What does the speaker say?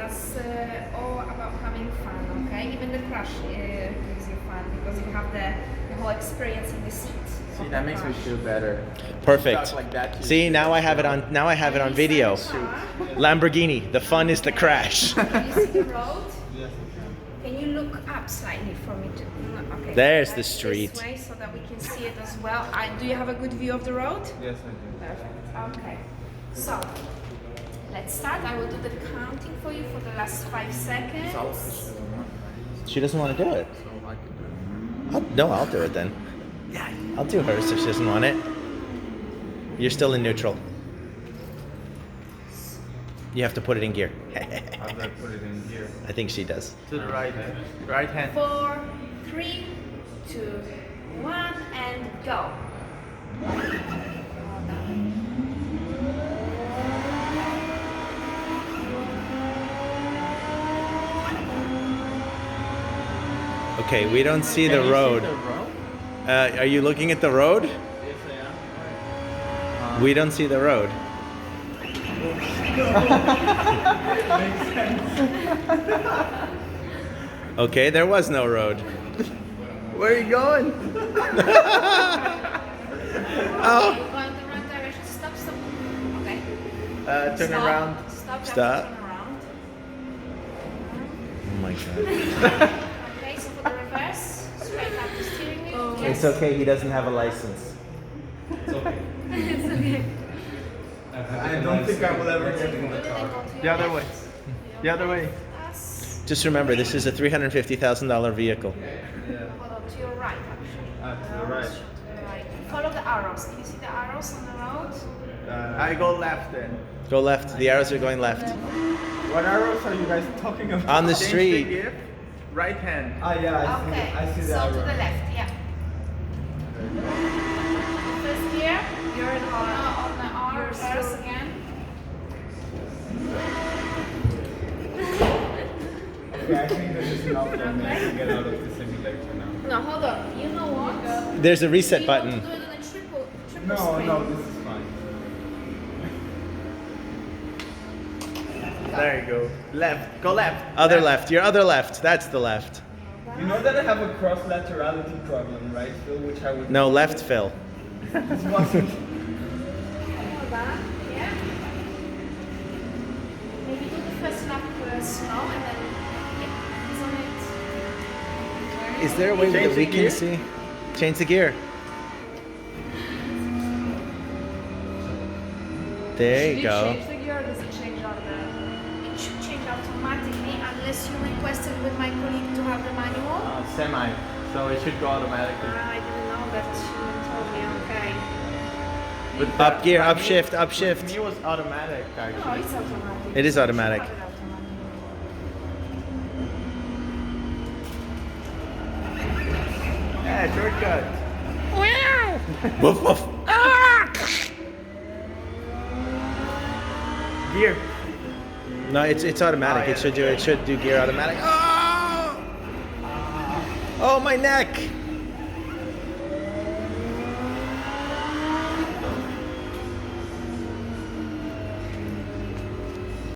that's all about having fun, okay? Even the crash gives you fun because you have the whole experience in the seat. See, that makes me feel better. Perfect. Talk like that, See, now I have it on. Now I have it on video. Lamborghini. The fun is the crash. Can you see the road? Yes, Can you look up slightly for me? Okay. There's the This street. way so that we can see it as well. Do you have a good view of the road? yes, I do. Perfect. Okay. So, let's start. I will do the counting for you for the last 5 seconds. She doesn't want to do it. So I can do it. No, I'll do it then. I'll do hers if she doesn't want it. You're still in neutral. You have to put it in gear. How do I put it in here? I think she does. To the right, right hand. 4, 3, 2, 1, and go. Okay, we don't see the Can you road. See the road? Are you looking at the road? Yes, I am. We don't see the road. Makes sense. Okay, there was no road. Where are you going? Oh. Okay, go in the wrong direction. Stop, stop. Okay. Turn Stop. around. Stop. Stop. Turn around. Oh my god. Okay, so for the reverse, straight up the steering wheel. It's Yes. okay, he doesn't have a license. It's okay. I don't think I will ever get in the car. The other way. The other way. Just remember, this is a $350,000 vehicle. Yeah. Hold on, to your right, actually. To the right. To the right. Follow the arrows. Can you see the arrows on the road? I go left then. Go left. The arrows are going left. What arrows are you guys talking about? On the Change street. gear. Right hand. Okay. So to the left, yeah. First gear, you're on the arm, reverse again. Okay, I think this is enough for me to get out of the simulator now. No, hold on. You know what? There's a reset You button. want to do it on a triple No, screen. no, this is fine. There you go. Left. Go left. Other left. Your other left. That's the left. You know that I have a cross-laterality problem, right, Phil? Which I would... No, left, Phil. This wasn't... Hold on. Yeah. Maybe do the first lap slow and then it's on it. Is there a way Change that we the can gear? see? Change the gear. There you go. Change the gear or does it change on the... It should change automatically unless you requested with my colleague to have the manual. Semi. So it should go automatically. I didn't know that she told me, okay. But Up gear, up me- shift, up with shift. me was automatic, No, actually. it's automatic. It is automatic. You should have it automatic. Yeah, shortcut. Woof, woof. Gear. No, it's automatic. Oh, yeah. It should do gear automatic. Oh, my neck.